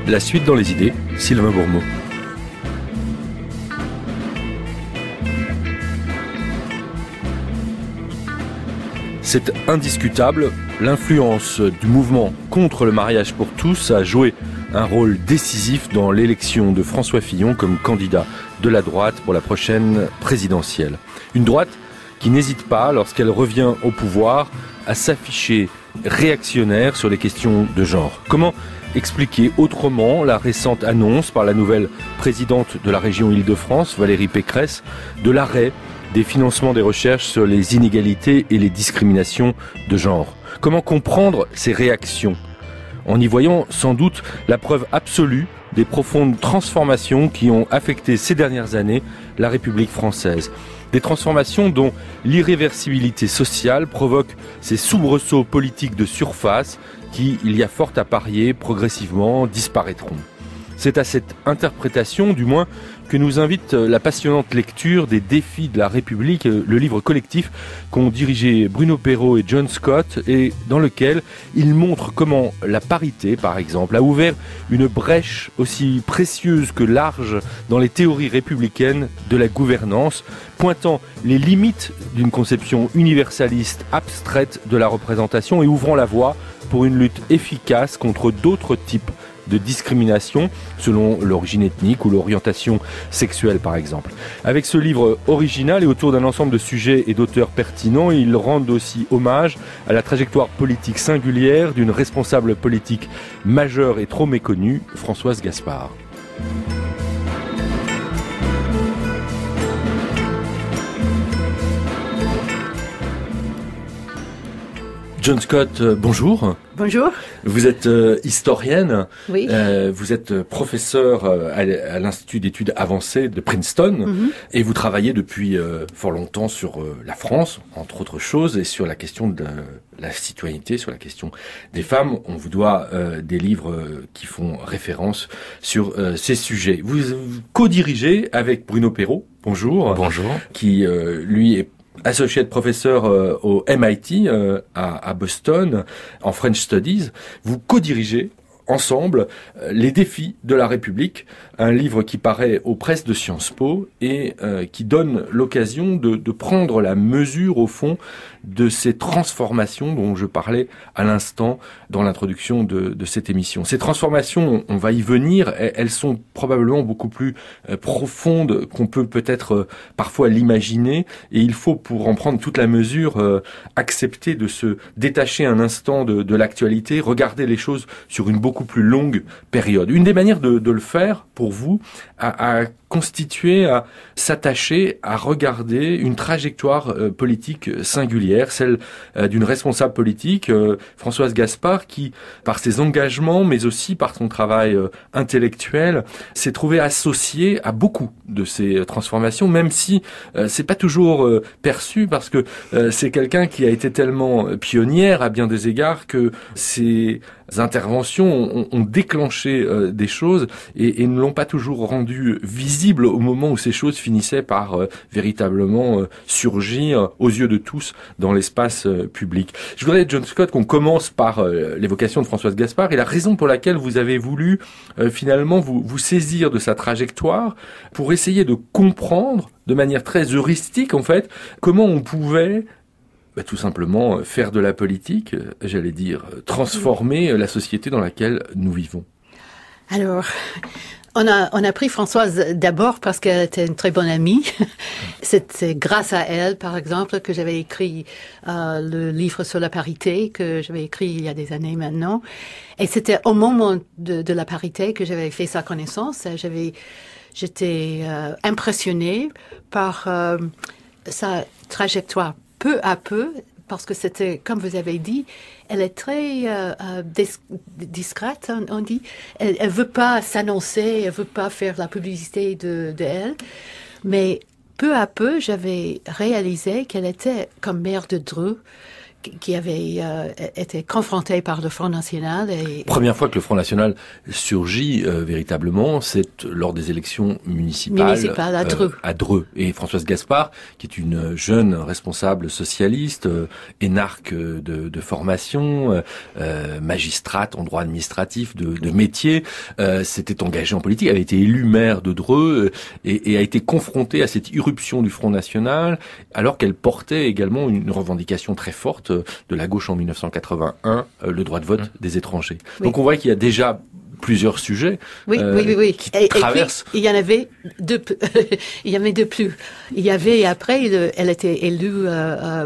La suite dans les idées, Sylvain Bourmeau. C'est indiscutable, l'influence du mouvement contre le mariage pour tous a joué un rôle décisif dans l'élection de François Fillon comme candidat de la droite pour la prochaine présidentielle. Une droite qui n'hésite pas, lorsqu'elle revient au pouvoir, à s'afficher réactionnaire sur les questions de genre. Comment expliquer autrement la récente annonce par la nouvelle présidente de la région Île-de-France, Valérie Pécresse, de l'arrêt des financements des recherches sur les inégalités et les discriminations de genre? Comment comprendre ces réactions? En y voyant sans doute la preuve absolue des profondes transformations qui ont affecté ces dernières années la République française. Des transformations dont l'irréversibilité sociale provoque ces soubresauts politiques de surface qui, il y a fort à parier, progressivement disparaîtront. C'est à cette interprétation, du moins, que nous invite la passionnante lecture des défis de la République, le livre collectif qu'ont dirigé Bruno Perrault et John Scott, et dans lequel ils montrent comment la parité, par exemple, a ouvert une brèche aussi précieuse que large dans les théories républicaines de la gouvernance, pointant les limites d'une conception universaliste abstraite de la représentation et ouvrant la voie pour une lutte efficace contre d'autres types de discrimination selon l'origine ethnique ou l'orientation sexuelle par exemple. Avec ce livre original et autour d'un ensemble de sujets et d'auteurs pertinents, ils rendent aussi hommage à la trajectoire politique singulière d'une responsable politique majeure et trop méconnue, Françoise Gaspard. John Scott, bonjour. Bonjour. Vous êtes historienne. Oui. Vous êtes professeur à l'Institut d'études avancées de Princeton. Et vous travaillez depuis fort longtemps sur la France, entre autres choses, et sur la question de la citoyenneté, sur la question des femmes. On vous doit des livres qui font référence sur ces sujets. Vous co-dirigez avec Bruno Perrault, bonjour. Bonjour. Qui, lui, est associate professeur au MIT à Boston en French Studies. Vous co-dirigez ensemble les défis de la République, un livre qui paraît aux presses de Sciences Po et qui donne l'occasion de prendre la mesure au fond de ces transformations dont je parlais à l'instant dans l'introduction de cette émission. Ces transformations, on va y venir, elles sont probablement beaucoup plus profondes qu'on peut peut-être parfois l'imaginer, et il faut, pour en prendre toute la mesure, accepter de se détacher un instant de l'actualité, regarder les choses sur une beaucoup plus longue période. Une des manières de le faire, pour vous, à constituer, à s'attacher, à regarder une trajectoire politique singulière, celle d'une responsable politique, Françoise Gaspard, qui, par ses engagements, mais aussi par son travail intellectuel, s'est trouvée associée à beaucoup de ces transformations, même si c'est pas toujours perçu, parce que c'est quelqu'un qui a été tellement pionnière à bien des égards que ses interventions ont déclenché des choses et ne l'ont pas toujours rendu visible au moment où ces choses finissaient par véritablement surgir aux yeux de tous dans l'espace public. Je voudrais, John Scott, qu'on commence par l'évocation de Françoise Gaspard et la raison pour laquelle vous avez voulu finalement vous saisir de sa trajectoire pour essayer de comprendre de manière très heuristique en fait comment on pouvait tout simplement faire de la politique, j'allais dire, transformer la société dans laquelle nous vivons. Alors, on a pris Françoise d'abord parce qu'elle était une très bonne amie. C'était grâce à elle, par exemple, que j'avais écrit le livre sur la parité, que j'avais écrit il y a des années maintenant. Et c'était au moment de la parité que j'avais fait sa connaissance. J'étais impressionnée par sa trajectoire peu à peu, parce que c'était, comme vous avez dit, elle est très discrète, on dit. Elle veut pas s'annoncer, elle veut pas faire la publicité de elle. Mais peu à peu, j'avais réalisé qu'elle était comme mère de Dreux, qui avait été confronté par le Front National. Première fois que le Front National surgit véritablement, c'est lors des élections municipales à Dreux. Et Françoise Gaspard, qui est une jeune responsable socialiste, énarque de formation, magistrate en droit administratif de métier, s'était engagée en politique, avait été élue maire de Dreux et a été confrontée à cette irruption du Front National, alors qu'elle portait également une revendication très forte de la gauche en 1981, le droit de vote des étrangers. Oui. Donc on voit qu'il y a déjà plusieurs sujets qui traversent. Et puis, il y en avait deux. Il y avait deux plus. Il y avait après, elle était élue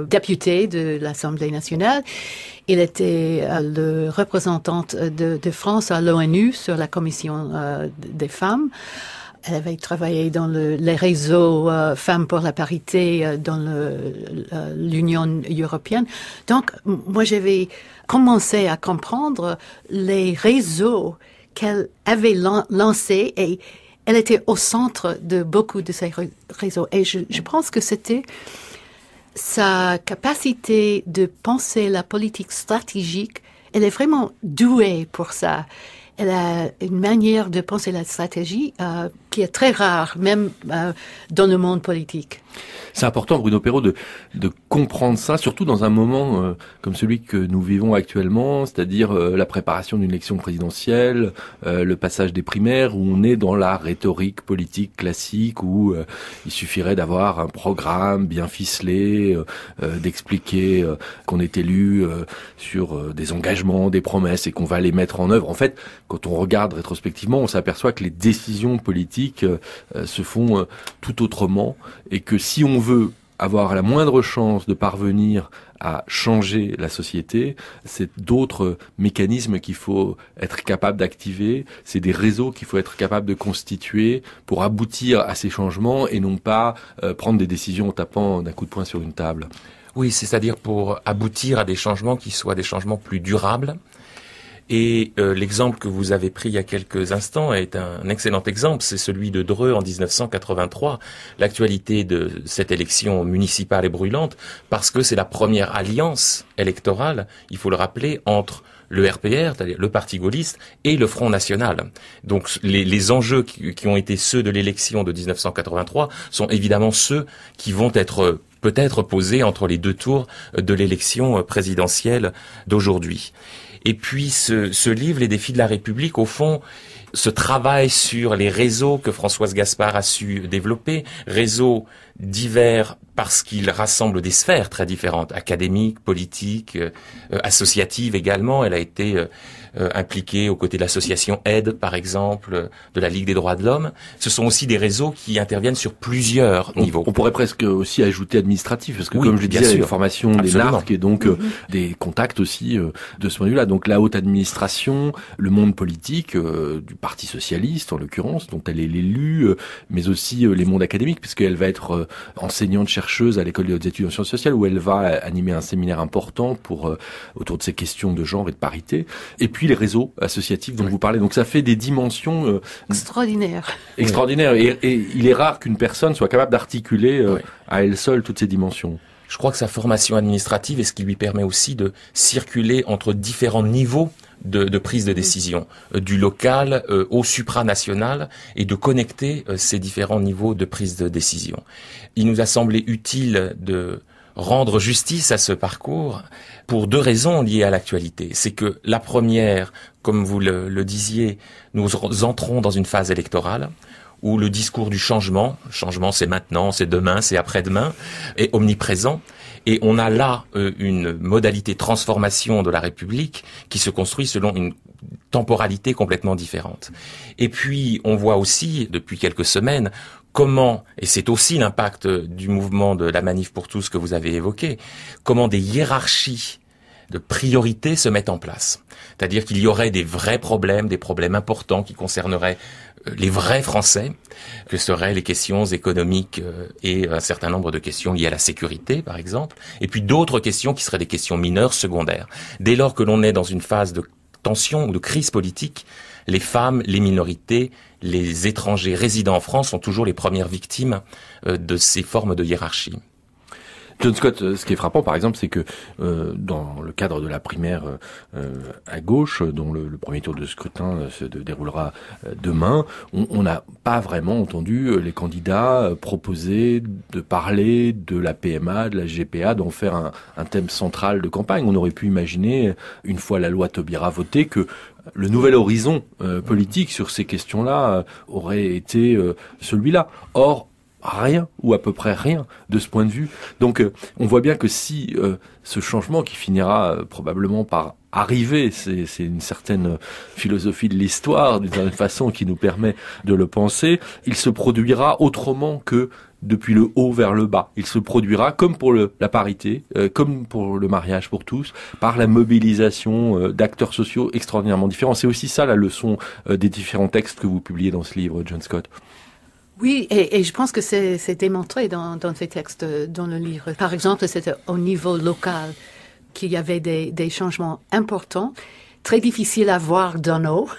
députée de l'Assemblée nationale. Elle était le représentante de France à l'ONU sur la commission des femmes. Elle avait travaillé dans les réseaux Femmes pour la parité dans l'Union européenne. Donc, moi, j'avais commencé à comprendre les réseaux qu'elle avait lancés et elle était au centre de beaucoup de ces réseaux. Et je pense que c'était sa capacité de penser la politique stratégique. Elle est vraiment douée pour ça. Elle a une manière de penser la stratégie qui est très rare, même dans le monde politique. C'est important, Bruno Perrault, de comprendre ça, surtout dans un moment comme celui que nous vivons actuellement, c'est-à-dire la préparation d'une élection présidentielle, le passage des primaires, où on est dans la rhétorique politique classique, où il suffirait d'avoir un programme bien ficelé, d'expliquer qu'on est élu sur des engagements, des promesses, et qu'on va les mettre en œuvre. En fait, quand on regarde rétrospectivement, on s'aperçoit que les décisions politiques se font tout autrement, et que si on veut avoir la moindre chance de parvenir à changer la société, c'est d'autres mécanismes qu'il faut être capable d'activer, c'est des réseaux qu'il faut être capable de constituer pour aboutir à ces changements et non pas prendre des décisions en tapant d'un coup de poing sur une table. Oui, c'est-à-dire pour aboutir à des changements qui soient des changements plus durables. Et l'exemple que vous avez pris il y a quelques instants est un excellent exemple, c'est celui de Dreux en 1983. L'actualité de cette élection municipale est brûlante parce que c'est la première alliance électorale, il faut le rappeler, entre le RPR, c'est-à-dire le Parti gaulliste, et le Front National. Donc les enjeux qui ont été ceux de l'élection de 1983 sont évidemment ceux qui vont être peut-être posés entre les deux tours de l'élection présidentielle d'aujourd'hui. Et puis ce livre, Les défis de la République, au fond, ce travail sur les réseaux que Françoise Gaspard a su développer, réseaux divers parce qu'ils rassemblent des sphères très différentes, académiques, politiques, associatives également. Elle a été impliquée aux côtés de l'association Aide, par exemple, de la Ligue des droits de l'homme. Ce sont aussi des réseaux qui interviennent sur plusieurs niveaux. On pourrait presque aussi ajouter administratif, parce que comme je le disais, il y a une formation des NARC et donc des contacts aussi de ce point de vue-là. Donc la haute administration, le monde politique, du Parti socialiste en l'occurrence, dont elle est l'élue, mais aussi les mondes académiques, puisqu'elle va être enseignante-chercheuse à l'école des hautes études en sciences sociales, où elle va animer un séminaire important autour de ces questions de genre et de parité. Et puis les réseaux associatifs dont vous parlez. Donc ça fait des dimensions extraordinaires. Et il est rare qu'une personne soit capable d'articuler à elle seule toutes ces dimensions. Je crois que sa formation administrative est ce qui lui permet aussi de circuler entre différents niveaux de prise de décision, du local au supranational, et de connecter ces différents niveaux de prise de décision. Il nous a semblé utile de rendre justice à ce parcours pour deux raisons liées à l'actualité. C'est que la première, comme vous le disiez, nous entrons dans une phase électorale où le discours du changement c'est maintenant, c'est demain, c'est après-demain, est omniprésent. Et on a là une modalité de transformation de la République qui se construit selon une temporalité complètement différente. Et puis, on voit aussi, depuis quelques semaines, comment, et c'est aussi l'impact du mouvement de la Manif pour tous que vous avez évoqué, comment des hiérarchies de priorités se mettent en place. C'est-à-dire qu'il y aurait des vrais problèmes, des problèmes importants qui concerneraient les vrais Français, que seraient les questions économiques et un certain nombre de questions liées à la sécurité, par exemple, et puis d'autres questions qui seraient des questions mineures, secondaires. Dès lors que l'on est dans une phase de tension ou de crise politique, les femmes, les minorités, les étrangers résidant en France sont toujours les premières victimes de ces formes de hiérarchie. John Scott, ce qui est frappant, par exemple, c'est que dans le cadre de la primaire à gauche, dont le premier tour de scrutin se déroulera demain, on n'a pas vraiment entendu les candidats proposer de parler de la PMA, de la GPA, d'en faire un thème central de campagne. On aurait pu imaginer, une fois la loi Taubira votée, que le nouvel horizon politique sur ces questions-là aurait été celui-là. Or, rien, ou à peu près rien, de ce point de vue. Donc, on voit bien que si ce changement qui finira probablement par arriver, c'est une certaine philosophie de l'histoire, d'une certaine façon, qui nous permet de le penser, il se produira autrement que depuis le haut vers le bas. Il se produira, comme pour la parité, comme pour le mariage pour tous, par la mobilisation d'acteurs sociaux extraordinairement différents. C'est aussi ça la leçon des différents textes que vous publiez dans ce livre, John Scott. Oui, et je pense que c'est démontré dans ces textes, dans le livre. Par exemple, c'était au niveau local qu'il y avait des changements importants, très difficiles à voir d'en haut,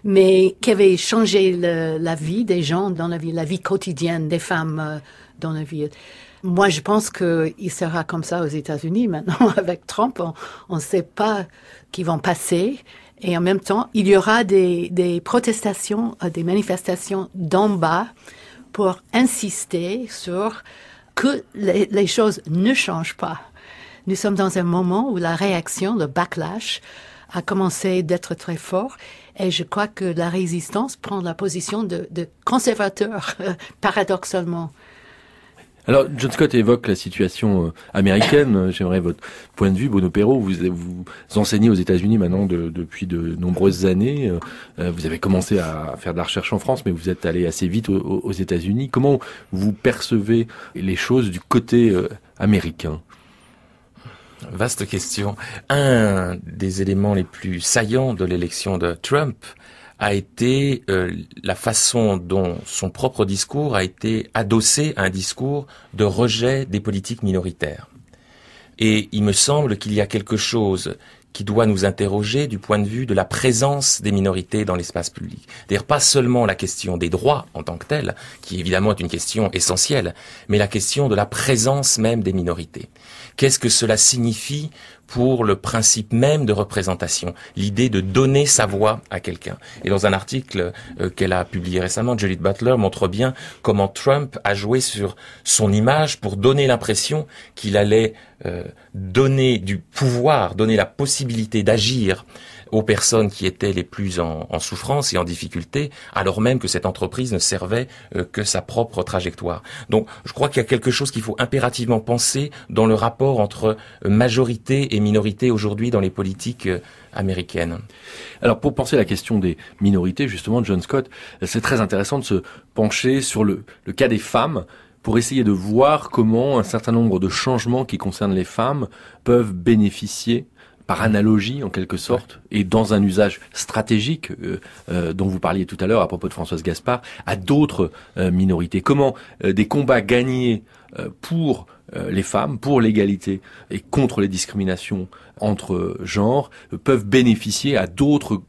mais qui avaient changé la vie des gens dans la vie quotidienne des femmes dans la ville. Moi, je pense qu'il sera comme ça aux États-Unis maintenant avec Trump. On ne sait pas qui vont passer. Et en même temps, il y aura des protestations, des manifestations d'en bas pour insister sur que les choses ne changent pas. Nous sommes dans un moment où la réaction, le backlash, a commencé d'être très fort. Et je crois que la résistance prend la position de conservateur, paradoxalement. Alors, John Scott évoque la situation américaine. J'aimerais votre point de vue, Bruno Perrault. Vous enseignez aux États-Unis maintenant depuis de nombreuses années. Vous avez commencé à faire de la recherche en France, mais vous êtes allé assez vite aux États-Unis. Comment vous percevez les choses du côté américain ? Vaste question. Un des éléments les plus saillants de l'élection de Trump a été la façon dont son propre discours a été adossé à un discours de rejet des politiques minoritaires. Et il me semble qu'il y a quelque chose qui doit nous interroger du point de vue de la présence des minorités dans l'espace public. C'est-à-dire pas seulement la question des droits en tant que telle, qui évidemment est une question essentielle, mais la question de la présence même des minorités. Qu'est-ce que cela signifie pour le principe même de représentation, l'idée de donner sa voix à quelqu'un. Et dans un article qu'elle a publié récemment, Judith Butler montre bien comment Trump a joué sur son image pour donner l'impression qu'il allait donner du pouvoir, donner la possibilité d'agir aux personnes qui étaient les plus en souffrance et en difficulté, alors même que cette entreprise ne servait que sa propre trajectoire. Donc, je crois qu'il y a quelque chose qu'il faut impérativement penser dans le rapport entre majorité et minorité aujourd'hui dans les politiques américaines. Alors, pour penser la question des minorités, justement, John Scott, c'est très intéressant de se pencher sur le cas des femmes, pour essayer de voir comment un certain nombre de changements qui concernent les femmes peuvent bénéficier par analogie en quelque sorte, et dans un usage stratégique dont vous parliez tout à l'heure à propos de Françoise Gaspard, à d'autres minorités. Comment des combats gagnés pour les femmes, pour l'égalité et contre les discriminations entre genres peuvent bénéficier à d'autres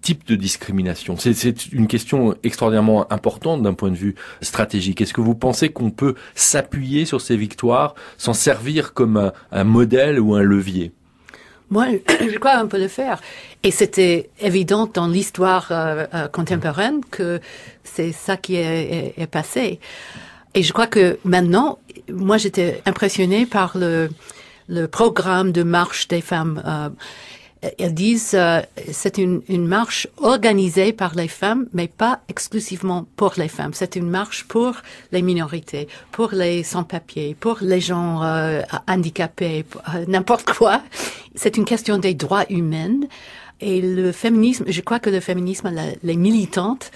types de discrimination. C'est une question extraordinairement importante d'un point de vue stratégique. Est-ce que vous pensez qu'on peut s'appuyer sur ces victoires, s'en servir comme un modèle ou un levier ? Moi, je crois on peut le faire. Et c'était évident dans l'histoire contemporaine que c'est ça qui est passé. Et je crois que maintenant, moi j'étais impressionnée par le programme de marche des femmes. Elles disent c'est une marche organisée par les femmes, mais pas exclusivement pour les femmes. C'est une marche pour les minorités, pour les sans-papiers, pour les gens handicapés, n'importe quoi. C'est une question des droits humains. Et le féminisme, je crois que le féminisme, les militantes,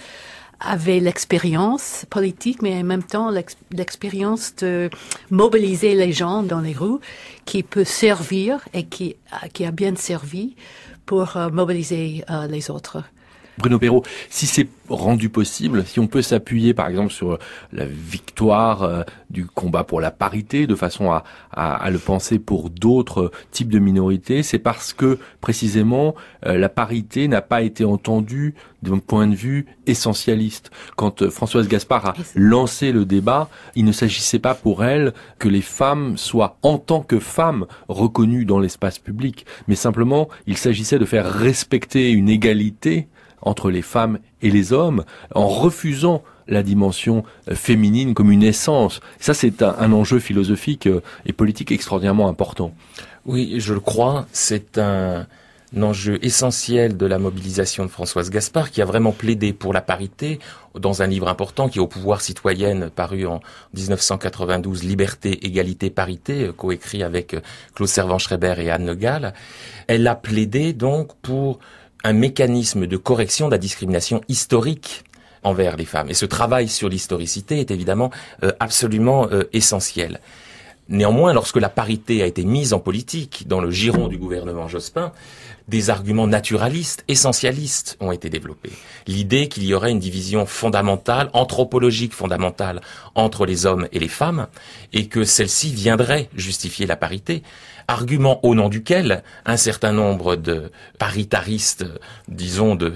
avaient l'expérience politique, mais en même temps l'expérience de mobiliser les gens dans les rues, qui peut servir et qui a bien servi pour mobiliser les autres. Bruno Perrault, si c'est rendu possible, si on peut s'appuyer par exemple sur la victoire du combat pour la parité de façon à le penser pour d'autres types de minorités, c'est parce que précisément la parité n'a pas été entendue d'un point de vue essentialiste. Quand Françoise Gaspard a lancé le débat, il ne s'agissait pas pour elle que les femmes soient en tant que femmes reconnues dans l'espace public, mais simplement il s'agissait de faire respecter une égalité entre les femmes et les hommes, en refusant la dimension féminine comme une essence. Ça, c'est un enjeu philosophique et politique extraordinairement important. Oui, je le crois. C'est un enjeu essentiel de la mobilisation de Françoise Gaspard, qui a vraiment plaidé pour la parité dans un livre important qui est Au pouvoir citoyenne, paru en 1992, Liberté, égalité, parité, coécrit avec Claude Servan-Schreiber et Anne Le Gall. Elle a plaidé donc pour un mécanisme de correction de la discrimination historique envers les femmes. Et ce travail sur l'historicité est évidemment absolument essentiel. Néanmoins, lorsque la parité a été mise en politique dans le giron du gouvernement Jospin, des arguments naturalistes, essentialistes ont été développés. L'idée qu'il y aurait une division fondamentale, anthropologique fondamentale entre les hommes et les femmes, et que celle-ci viendrait justifier la parité, argument au nom duquel un certain nombre de paritaristes, disons de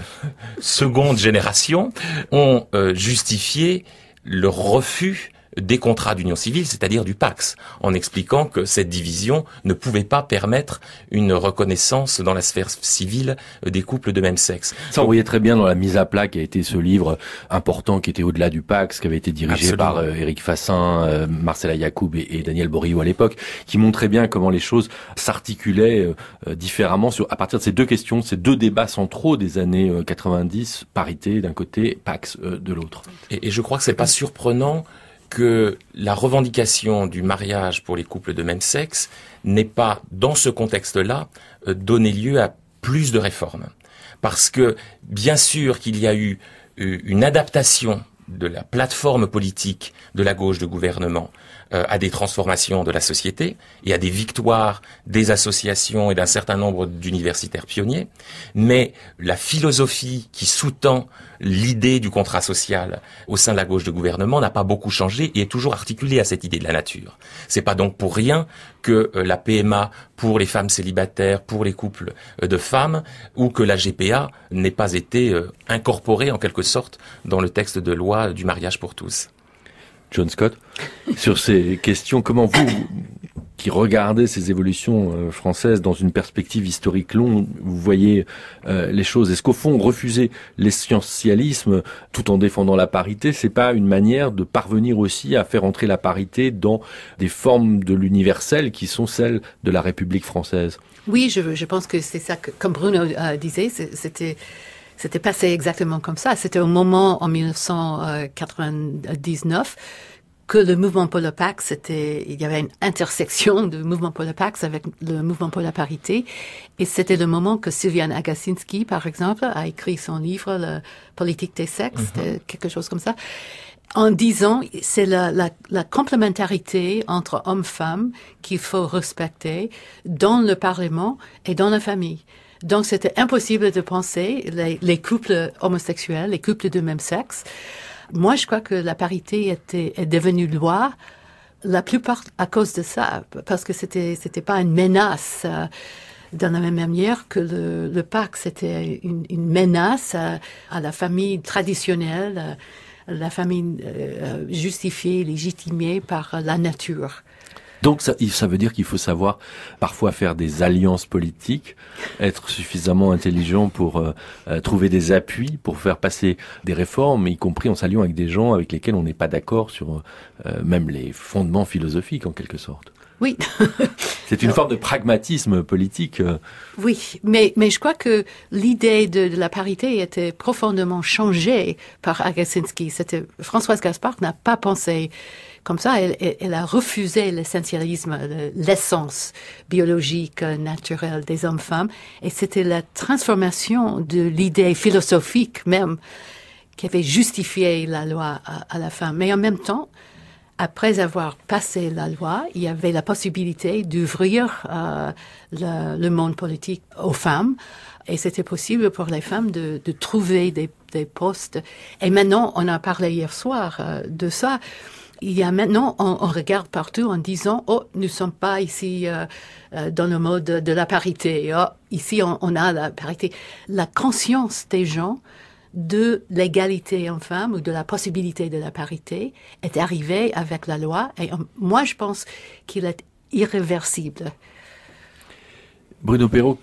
seconde génération, ont justifié le refus des contrats d'union civile, c'est-à-dire du Pacs, en expliquant que cette division ne pouvait pas permettre une reconnaissance dans la sphère civile des couples de même sexe. Ça, on voyait très bien dans la mise à plat qui a été ce livre important qui était au-delà du Pacs, qui avait été dirigé par Éric Fassin, Marcella Yacoub et Daniel Borillo à l'époque, qui montrait bien comment les choses s'articulaient différemment à partir de ces deux questions, ces deux débats centraux des années 90, parité d'un côté, Pacs de l'autre. Et je crois que c'est pas surprenant que la revendication du mariage pour les couples de même sexe n'ait pas, dans ce contexte-là, donné lieu à plus de réformes. Parce que, bien sûr qu'il y a eu une adaptation de la plateforme politique de la gauche de gouvernement à des transformations de la société et à des victoires des associations et d'un certain nombre d'universitaires pionniers, mais la philosophie qui sous-tend l'idée du contrat social au sein de la gauche de gouvernement n'a pas beaucoup changé et est toujours articulée à cette idée de la nature. C'est pas donc pour rien que la PMA pour les femmes célibataires, pour les couples de femmes, ou que la GPA n'ait pas été incorporée en quelque sorte dans le texte de loi du mariage pour tous. John Scott, sur ces questions, comment vous, qui regardez ces évolutions françaises dans une perspective historique longue, vous voyez les choses? Est-ce qu'au fond, refuser l'essentialisme tout en défendant la parité, c'est pas une manière de parvenir aussi à faire entrer la parité dans des formes de l'universel qui sont celles de la République française? Oui, je pense que c'est ça que, comme Bruno disait, c'était passé exactement comme ça. C'était au moment, en 1999, que le mouvement pour le Pacs, il y avait une intersection du mouvement pour le Pacs avec le mouvement pour la parité. Et c'était le moment que Sylviane Agacinski, par exemple, a écrit son livre, La politique des sexes, quelque chose comme ça, en disant, c'est la complémentarité entre hommes-femmes qu'il faut respecter dans le Parlement et dans la famille. Donc, c'était impossible de penser les couples homosexuels, les couples de même sexe. Moi, je crois que la parité est devenue loi, la plupart à cause de ça, parce que c'était pas une menace, de la même manière que le Pacs, c'était une menace à la famille traditionnelle, la famille justifiée, légitimée par la nature. Donc ça veut dire qu'il faut savoir parfois faire des alliances politiques, être suffisamment intelligent pour trouver des appuis, pour faire passer des réformes, y compris en s'alliant avec des gens avec lesquels on n'est pas d'accord sur même les fondements philosophiques en quelque sorte. Oui. C'est une forme de pragmatisme politique. Oui, mais je crois que l'idée de la parité était profondément changée par Agacinski. Françoise Gaspard n'a pas pensé comme ça. Elle a refusé l'essentialisme, l'essence biologique, naturelle des hommes-femmes. Et c'était la transformation de l'idée philosophique même qui avait justifié la loi à la fin. Mais en même temps, après avoir passé la loi, il y avait la possibilité d'ouvrir le monde politique aux femmes. Et c'était possible pour les femmes de trouver des postes. Et maintenant, on a parlé hier soir de ça. Il y a maintenant, on regarde partout en disant, oh, nous ne sommes pas ici dans le mode de la parité. Oh, ici, on a la parité. La conscience des gens de l'égalité en femmes ou de la possibilité de la parité est arrivée avec la loi. Et moi, je pense qu'il est irréversible. Bruno Perrault,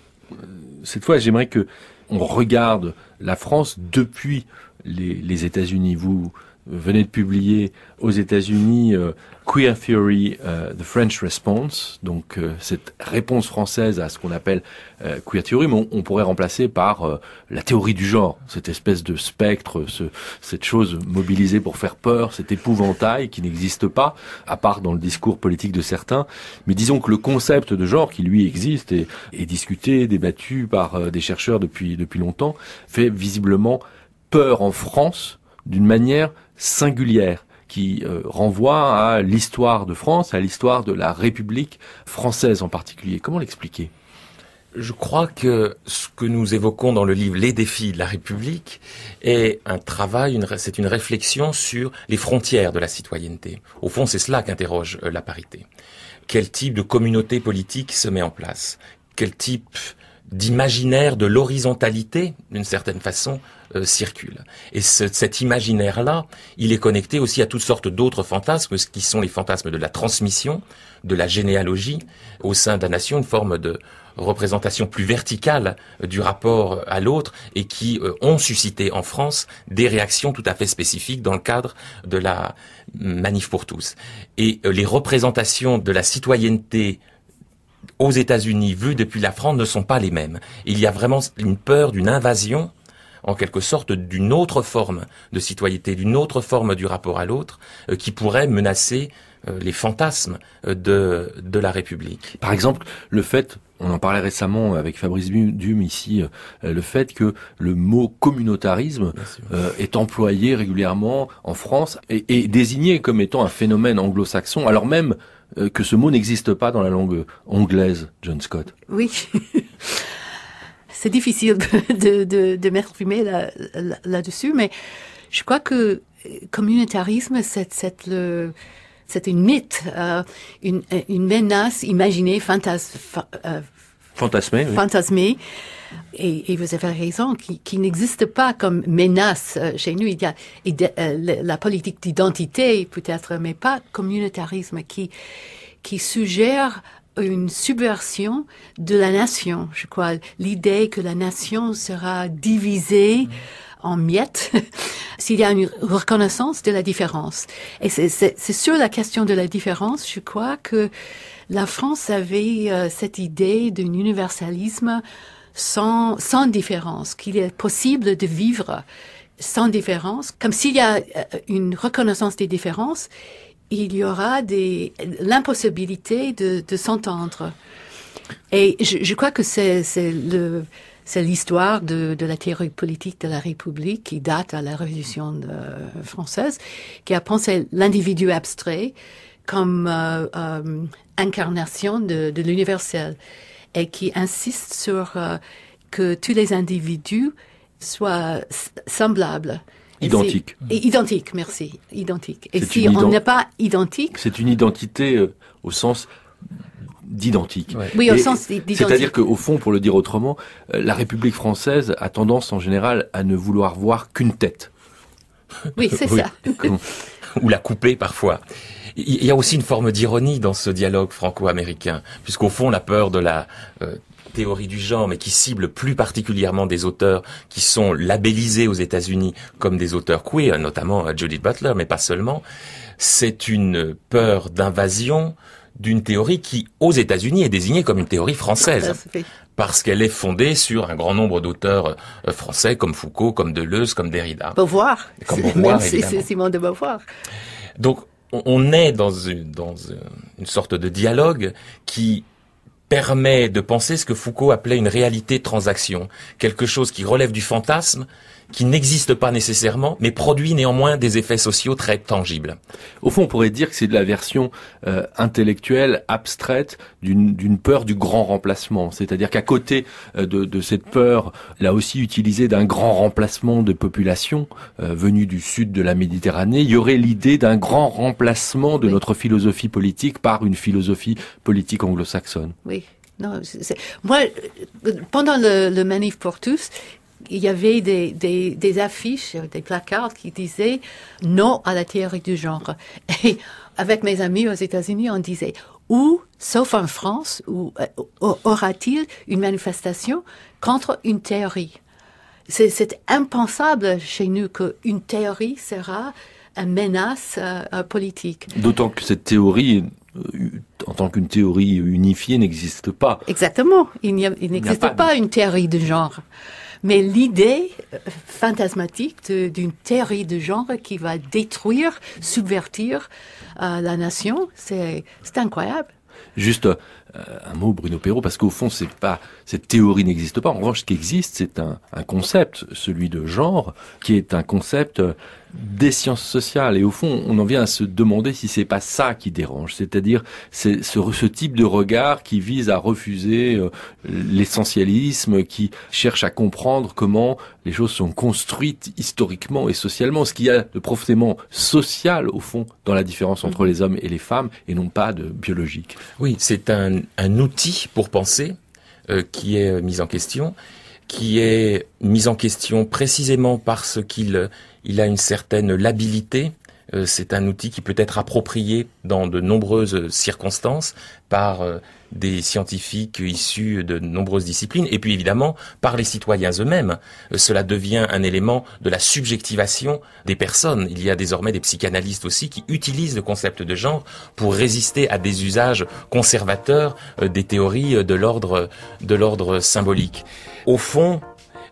cette fois, j'aimerais que on regarde la France depuis les États-Unis. Vous venez de publier aux États-Unis Queer Theory, The French Response, donc cette réponse française à ce qu'on appelle Queer Theory, mais on pourrait remplacer par la théorie du genre, cette espèce de spectre, cette chose mobilisée pour faire peur, cet épouvantail qui n'existe pas, à part dans le discours politique de certains. Mais disons que le concept de genre, qui lui existe et est discuté, débattu par des chercheurs depuis longtemps, fait visiblement peur en France d'une manière singulière, qui renvoie à l'histoire de France, à l'histoire de la République française en particulier. Comment l'expliquer ? Je crois que ce que nous évoquons dans le livre « Les défis de la République » est un travail, c'est une réflexion sur les frontières de la citoyenneté. Au fond, c'est cela qu'interroge la parité. Quel type de communauté politique se met en place ? Quel type d'imaginaire de l'horizontalité, d'une certaine façon, circule. Et cet imaginaire-là, il est connecté aussi à toutes sortes d'autres fantasmes, qui sont les fantasmes de la transmission, de la généalogie, au sein de la nation, une forme de représentation plus verticale du rapport à l'autre, et qui ont suscité en France des réactions tout à fait spécifiques dans le cadre de la Manif pour tous. Et les représentations de la citoyenneté aux États-Unis, vues depuis la France, ne sont pas les mêmes. Il y a vraiment une peur d'une invasion, en quelque sorte, d'une autre forme de citoyenneté, d'une autre forme du rapport à l'autre, qui pourrait menacer les fantasmes de la République. Par exemple, le fait, on en parlait récemment avec Fabrice Dume ici, le fait que le mot communautarisme est employé régulièrement en France et désigné comme étant un phénomène anglo-saxon, alors même que ce mot n'existe pas dans la langue anglaise, John Scott. Oui. C'est difficile de m'exprimer là-dessus, mais je crois que communautarisme, c'est une mythe, une menace imaginée, fantasmée. Oui. Fantasmée. Et vous avez raison, qui n'existe pas comme menace chez nous. Il y a la politique d'identité peut-être, mais pas communautarisme qui suggère une subversion de la nation. Je crois l'idée que la nation sera divisée en miettes s'il y a une reconnaissance de la différence. Et c'est sur la question de la différence, je crois que la France avait cette idée d'un universalisme sans différence, qu'il est possible de vivre sans différence, comme s'il y a une reconnaissance des différences, il y aura l'impossibilité de s'entendre. Et je crois que c'est l'histoire de la théorie politique de la République qui date à la Révolution française, qui a pensé l'individu abstrait comme incarnation de l'universel et qui insiste sur que tous les individus soient semblables. Identique. Identique, merci. Identique. Et si on n'est pas identique... C'est une identité au sens d'identique. Ouais. Oui, au sens d'identique. C'est-à-dire qu'au fond, pour le dire autrement, la République française a tendance en général à ne vouloir voir qu'une tête. Oui, c'est ça. Ou la couper parfois. Il y a aussi une forme d'ironie dans ce dialogue franco-américain, puisqu'au fond, la peur de la théorie du genre, mais qui cible plus particulièrement des auteurs qui sont labellisés aux États-Unis comme des auteurs queer, notamment Judith Butler, mais pas seulement, c'est une peur d'invasion d'une théorie qui, aux États-Unis, est désignée comme une théorie française. Parce qu'elle est fondée sur un grand nombre d'auteurs français, comme Foucault, comme Deleuze, comme Derrida. Beauvoir. Comme Beauvoir, évidemment. C'est Simone de Beauvoir. Donc, on est dans une sorte de dialogue qui permet de penser ce que Foucault appelait une réalité de transaction, quelque chose qui relève du fantasme, qui n'existe pas nécessairement, mais produit néanmoins des effets sociaux très tangibles. Au fond, on pourrait dire que c'est de la version intellectuelle, abstraite, d'une peur du grand remplacement. C'est-à-dire qu'à côté de cette peur, là aussi utilisée d'un grand remplacement de population venue du sud de la Méditerranée, il y aurait l'idée d'un grand remplacement de notre philosophie politique par une philosophie politique anglo-saxonne. Oui. Non, moi, pendant le Manif pour tous, il y avait des affiches, des placards qui disaient non à la théorie du genre. Et avec mes amis aux États-Unis, on disait ou, sauf en France, où aura-t-il une manifestation contre une théorie? C'est impensable chez nous qu'une théorie sera une menace politique. D'autant que cette théorie, en tant qu'une théorie unifiée, n'existe pas. Exactement. Il n'existe pas une théorie de genre. Mais l'idée fantasmatique d'une théorie de genre qui va détruire, subvertir la nation, c'est incroyable. Juste un mot, Bruno Perrault, parce qu'au fond, cette théorie n'existe pas. En revanche, ce qui existe, c'est un concept, celui de genre, qui est un concept des sciences sociales. Et au fond, on en vient à se demander si c'est pas ça qui dérange. C'est-à-dire, c'est ce type de regard qui vise à refuser l'essentialisme, qui cherche à comprendre comment les choses sont construites historiquement et socialement. Ce qu'il y a de profondément social, au fond, dans la différence entre les hommes et les femmes, et non pas de biologique. Oui, c'est un outil pour penser qui est mis en question, précisément parce qu'il a une certaine labilité. C'est un outil qui peut être approprié dans de nombreuses circonstances par des scientifiques issus de nombreuses disciplines et puis évidemment par les citoyens eux-mêmes. Cela devient un élément de la subjectivation des personnes. Il y a désormais des psychanalystes aussi qui utilisent le concept de genre pour résister à des usages conservateurs des théories de l'ordre symbolique. Au fond,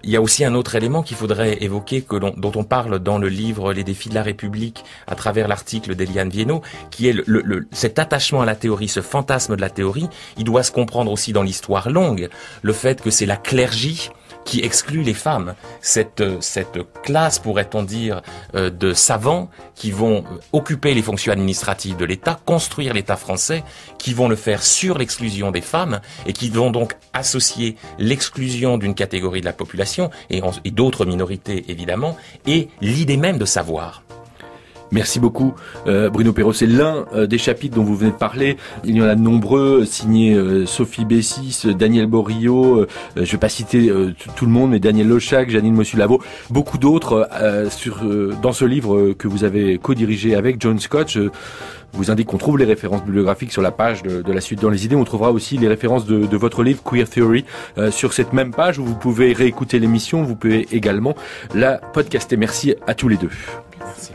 il y a aussi un autre élément qu'il faudrait évoquer, dont on parle dans le livre Les défis de la République, à travers l'article d'Eliane Viennot, qui est cet attachement à la théorie, ce fantasme de la théorie. Il doit se comprendre aussi dans l'histoire longue, le fait que c'est la clergie qui exclut les femmes. Cette classe, pourrait-on dire, de savants qui vont occuper les fonctions administratives de l'État, construire l'État français, qui vont le faire sur l'exclusion des femmes et qui vont donc associer l'exclusion d'une catégorie de la population et d'autres minorités évidemment et l'idée même de savoir. Merci beaucoup Bruno Perrault. C'est l'un des chapitres dont vous venez de parler. Il y en a de nombreux, signés Sophie Bessis, Daniel Borillo, je vais pas citer tout le monde, mais Daniel Lochac, Janine Mossulavo, beaucoup d'autres dans ce livre que vous avez co-dirigé avec John Scott. Je vous indique qu'on trouve les références bibliographiques sur la page de La Suite dans les idées. On trouvera aussi les références de votre livre Queer Theory sur cette même page où vous pouvez réécouter l'émission. Vous pouvez également la podcaster. Merci à tous les deux. Merci.